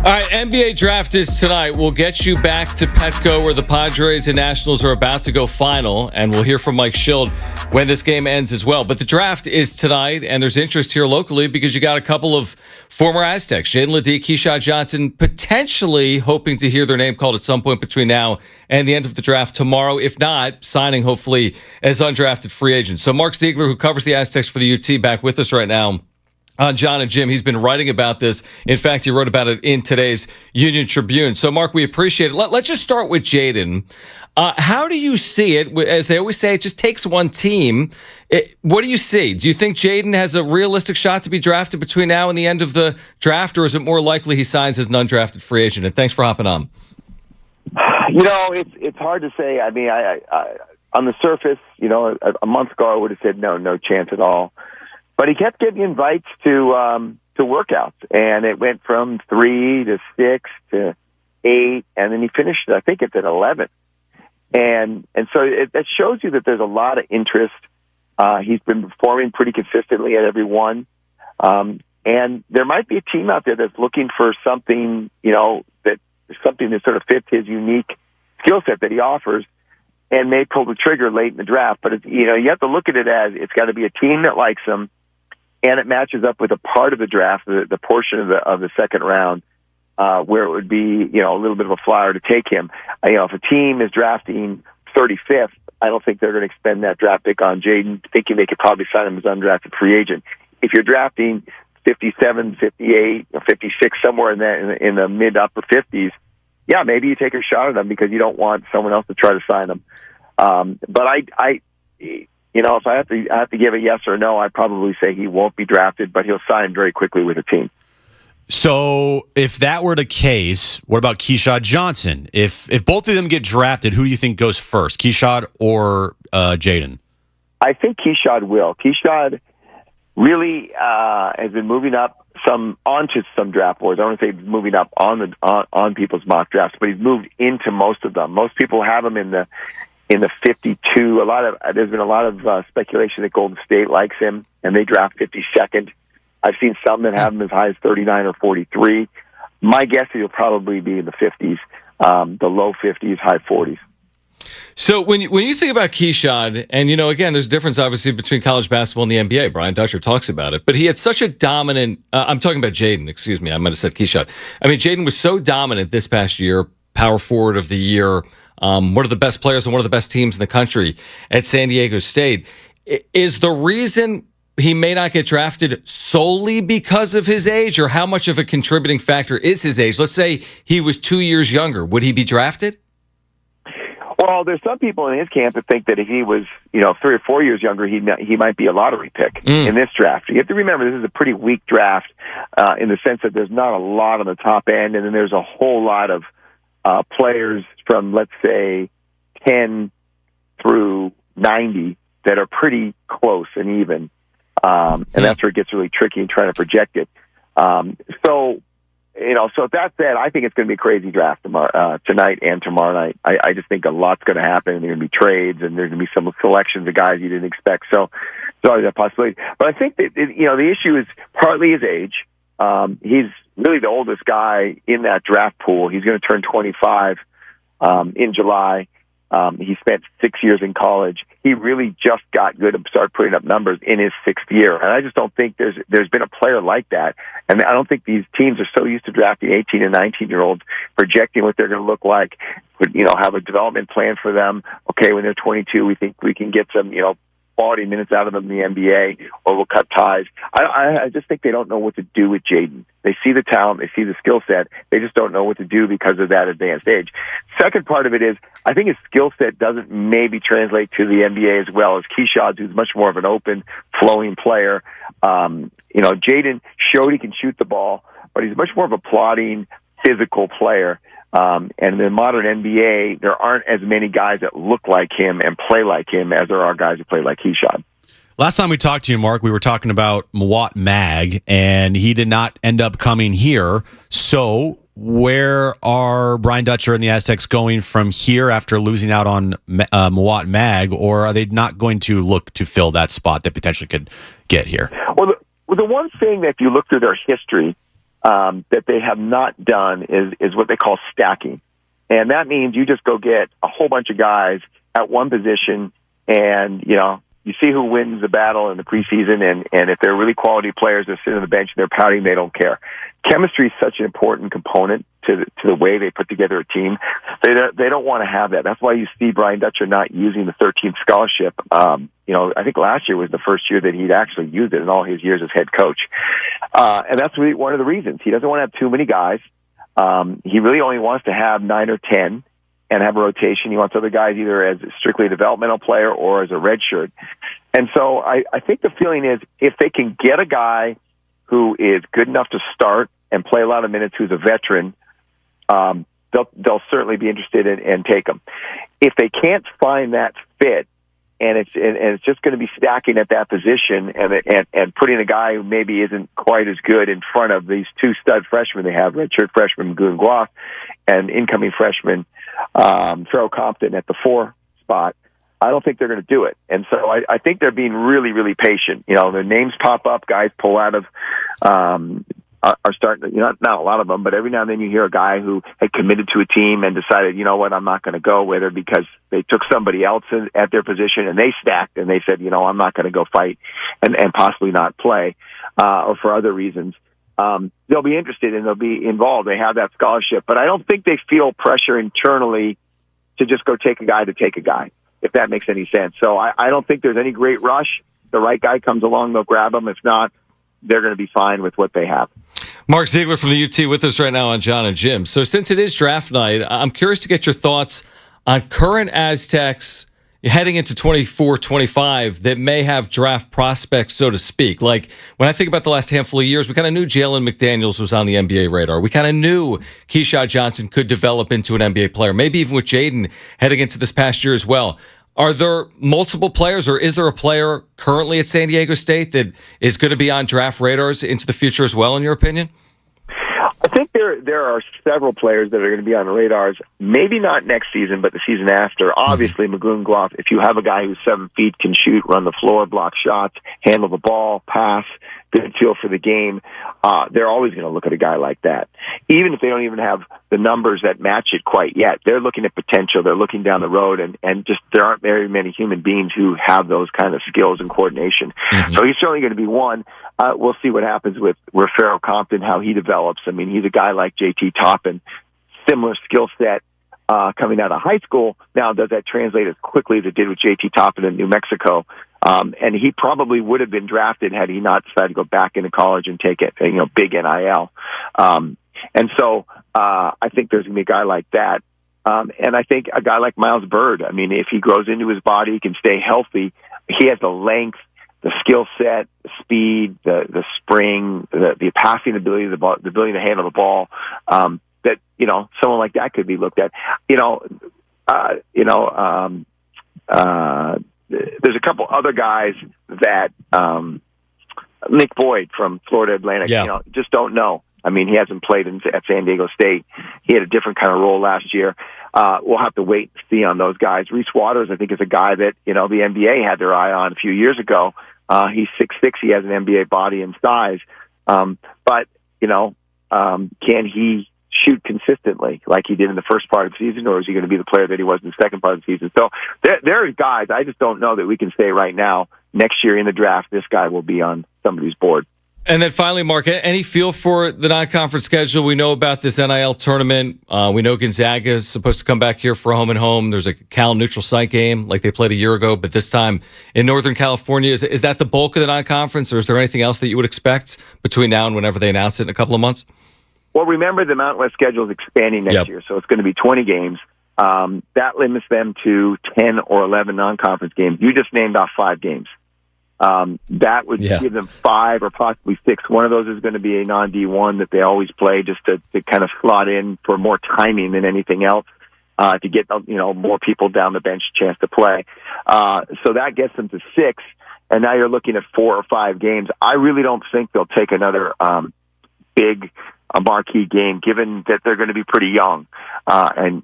All right, NBA draft is tonight. We'll get you back to Petco where the Padres and Nationals are about to go final, and we'll hear from Mike Schild when this game ends as well. But the draft is tonight, and there's interest here locally because you got a couple of former Aztecs, Jaedon LeDee, Keshad Johnson, potentially hoping to hear their name called at some point between now and the end of the draft tomorrow. If not, signing hopefully as undrafted free agents. So Mark Zeigler, who covers the Aztecs for the UT, back with us right now on John and Jim. He's been writing about this. In fact, he wrote about it in today's Union-Tribune. So, Mark, we appreciate it. Let's just start with Jaedon. How do you see it? As they always say, it just takes one team. What do you see? Do you think Jaedon has a realistic shot to be drafted between now and the end of the draft, or is it more likely he signs as an undrafted free agent? And thanks for hopping on. You know, it's hard to say. I mean, I on the surface, you know, a month ago I would have said no chance at all. But he kept getting invites to workouts, and it went from 3 to 6 to 8, and then he finished, I think it's at 11. And so that shows you that there's a lot of interest. He's been performing pretty consistently at every one. And there might be a team out there that's looking for something, you know, something that sort of fits his unique skill set that he offers, and may pull the trigger late in the draft. But you know, you have to look at it as it's got to be a team that likes him, and it matches up with a part of the draft, the portion of the second round, where it would be, you know, a little bit of a flyer to take him. You know, if a team is drafting 35th, I don't think they're going to expend that draft pick on Jaedon, thinking they could probably sign him as undrafted free agent. If you're drafting 57, 58, or 56, somewhere in the mid upper 50s, yeah, maybe you take a shot at them because you don't want someone else to try to sign them. But I you know, if I have to give a yes or no, I'd probably say he won't be drafted, but he'll sign very quickly with a team. So if that were the case, what about Keshad Johnson? If both of them get drafted, who do you think goes first, Keshad or Jaedon? I think Keshad will. Keshad really has been moving up onto some draft boards. I don't want to say moving up on people's mock drafts, but he's moved into most of them. Most people have him in the 52. There's been a lot of speculation that Golden State likes him, and they draft 52nd. I've seen some that have him as high as 39 or 43. My guess is he'll probably be in the 50s, the low 50s, high 40s. So when you think about Keshad, and, you know, again, there's a difference, obviously, between college basketball and the NBA. Brian Dutcher talks about it. But he had such a dominant I'm talking about Jaedon, excuse me. I might have said Keshad. I mean, Jaedon was so dominant this past year, power forward of the year, one of the best players and one of the best teams in the country at San Diego State. Is the reason he may not get drafted solely because of his age, or how much of a contributing factor is his age? Let's say he was 2 years younger. Would he be drafted? Well, there's some people in his camp that think that if he was, you know, 3 or 4 years younger, he might be a lottery pick in this draft. You have to remember this is a pretty weak draft in the sense that there's not a lot on the top end, and then there's a whole lot of players from, let's say, 10 through 90 that are pretty close and even. And that's where it gets really tricky in trying to project it. So with that said, I think it's going to be a crazy draft tonight and tomorrow night. I just think a lot's going to happen, and there are going to be trades, and there's going to be some selections of guys you didn't expect. So there's always that possibility. But I think that, you know, the issue is partly his age. He's really the oldest guy in that draft pool. He's going to turn 25 in July. He spent 6 years in college. He really just got good and started putting up numbers in his 6th year. And I just don't think there's been a player like that. And I don't think these teams are so used to drafting 18 and 19-year-olds, projecting what they're going to look like, you know, have a development plan for them. Okay, when they're 22, we think we can get some, you know, quality minutes out of them in the NBA, or we'll cut ties. I just think they don't know what to do with Jaedon. They see the talent, they see the skill set, they just don't know what to do because of that advanced age. Second part of it is, I think his skill set doesn't maybe translate to the NBA as well as Keshad's, who's much more of an open, flowing player. You know, Jaedon showed he can shoot the ball, but he's much more of a plodding, physical player. And in the modern NBA, there aren't as many guys that look like him and play like him as there are guys who play like Keshad. Last time we talked to you, Mark, we were talking about Mawot Mag, and he did not end up coming here. So where are Brian Dutcher and the Aztecs going from here after losing out on Mawot Mag, or are they not going to look to fill that spot that potentially could get here? Well, the one thing that if you look through their history, that they have not done is what they call stacking. And that means you just go get a whole bunch of guys at one position and, you see who wins the battle in the preseason, and if they're really quality players, they're sitting on the bench and they're pouting, they don't care. Chemistry is such an important component to the way they put together a team. They don't want to have that. That's why you see Brian Dutcher not using the 13th scholarship. I think last year was the first year that he'd actually used it in all his years as head coach. And that's really one of the reasons. He doesn't want to have too many guys. He really only wants to have 9 or 10 and have a rotation. He wants other guys either as strictly a developmental player or as a redshirt. And so I think the feeling is if they can get a guy who is good enough to start and play a lot of minutes, who's a veteran, they'll certainly be interested in and take him. If they can't find that fit, and it's just going to be stacking at that position and putting a guy who maybe isn't quite as good in front of these two stud freshmen they have, redshirt freshman Magoo Nguyen and incoming freshman Farrell Compton at the 4 spot, I don't think they're going to do it. And so I think they're being really, really patient. Their names pop up, guys pull out of are starting, not a lot of them, but every now and then you hear a guy who had committed to a team and decided, I'm not going to go with her because they took somebody else at their position and they stacked and they said, I'm not going to go fight and possibly not play, or for other reasons. They'll be interested and they'll be involved. They have that scholarship, but I don't think they feel pressure internally to just go take a guy, if that makes any sense. So I don't think there's any great rush. The right guy comes along, they'll grab him. If not, they're going to be fine with what they have. Mark Zeigler from the UT with us right now on John and Jim. So since it is draft night, I'm curious to get your thoughts on current Aztecs heading into 24-25 that may have draft prospects, so to speak. Like, when I think about the last handful of years, we kind of knew Jalen McDaniels was on the NBA radar. We kind of knew Keshad Johnson could develop into an NBA player, maybe even with Jaedon heading into this past year as well. Are there multiple players, or is there a player currently at San Diego State that is going to be on draft radars into the future as well, in your opinion? I think there are several players that are going to be on the radars, maybe not next season, but the season after. Obviously, Magoo Nguyen, if you have a guy who's 7 feet, can shoot, run the floor, block shots, handle the ball, pass, good feel for the game, they're always going to look at a guy like that. Even if they don't even have the numbers that match it quite yet, they're looking at potential. They're looking down the road, and just there aren't very many human beings who have those kind of skills and coordination. Mm-hmm. So he's certainly going to be one. We'll see what happens with Farrell Compton, how he develops. I mean, he's a guy like JT Toppin, similar skill set coming out of high school. Now, does that translate as quickly as it did with JT Toppin in New Mexico? And he probably would have been drafted had he not decided to go back into college and take it, big NIL. And so I think there's going to be a guy like that. And I think a guy like Miles Bird, I mean, if he grows into his body, he can stay healthy. He has the length, the skill set, the speed, the spring, the passing ability, the ability to handle the ball, that, someone like that could be looked at. There's a couple other guys that, Nick Boyd from Florida Atlantic, just don't know. I mean, he hasn't played at San Diego State. He had a different kind of role last year. We'll have to wait and see on those guys. Reese Waters, I think, is a guy that, the NBA had their eye on a few years ago. He's 6'6". He has an NBA body and size. But can he shoot consistently like he did in the first part of the season, or is he going to be the player that he was in the second part of the season? So there are guys, I just don't know that we can say right now, next year in the draft, this guy will be on somebody's board. And then finally, Mark, any feel for the non-conference schedule? We know about this NIL tournament. We know Gonzaga is supposed to come back here for a home and home. There's a Cal neutral site game like they played a year ago, but this time in Northern California. Is that the bulk of the non-conference, or is there anything else that you would expect between now and whenever they announce it in a couple of months? Well, remember the Mountain West schedule is expanding next year, so it's going to be 20 games. That limits them to 10 or 11 non-conference games. You just named off 5 games. That would give them 5 or possibly 6. One of those is going to be a non-D1 that they always play just to kind of slot in for more timing than anything else, to get, more people down the bench a chance to play. So that gets them to 6, and now you're looking at 4 or 5 games. I really don't think they'll take another big marquee game, given that they're going to be pretty young. And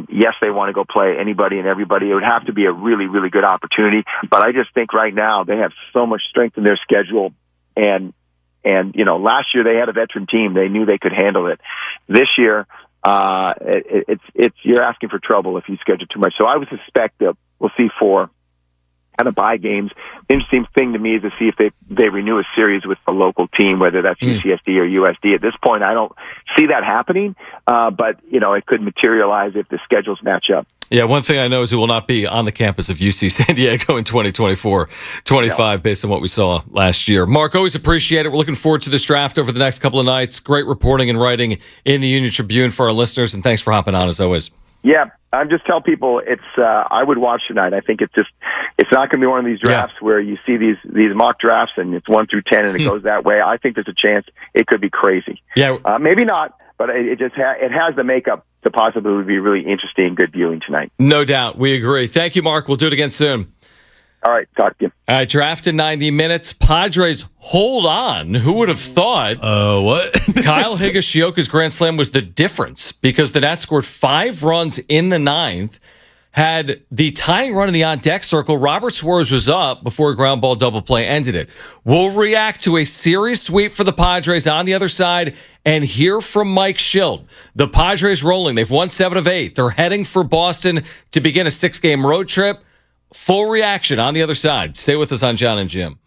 yes, they want to go play anybody and everybody. It would have to be a really, really good opportunity. But I just think right now they have so much strength in their schedule, and And, last year they had a veteran team. They knew they could handle it. This year, you're asking for trouble if you schedule too much. So I would suspect that we'll see 4 kind of bye games. Interesting thing to me is to see if they renew a series with the local team, whether that's UCSD or USD. At this point, I don't see that happening, but it could materialize if the schedules match up. Yeah, one thing I know is it will not be on the campus of UC San Diego in 2024-25 based on what we saw last year. Mark, always appreciate it. We're looking forward to this draft over the next couple of nights. Great reporting and writing in the Union-Tribune for our listeners, and thanks for hopping on as always. Yeah, I just tell people I would watch tonight. I think it's not going to be one of these drafts where you see these mock drafts and it's 1 through 10 and it goes that way. I think there's a chance it could be crazy. Yeah, maybe not, but it has the makeup to possibly be really interesting, good viewing tonight. No doubt, we agree. Thank you, Mark. We'll do it again soon. All right, talk to you. All right, draft in 90 minutes. Padres, hold on. Who would have thought? What? Kyle Higashioka's grand slam was the difference because the Nats scored 5 runs in the 9th, had the tying run in the on-deck circle. Robert Suarez was up before a ground ball double play ended it. We'll react to a series sweep for the Padres on the other side and hear from Mike Schild. The Padres rolling. They've won 7 of 8. They're heading for Boston to begin a 6-game road trip. Full reaction on the other side. Stay with us on John and Jim.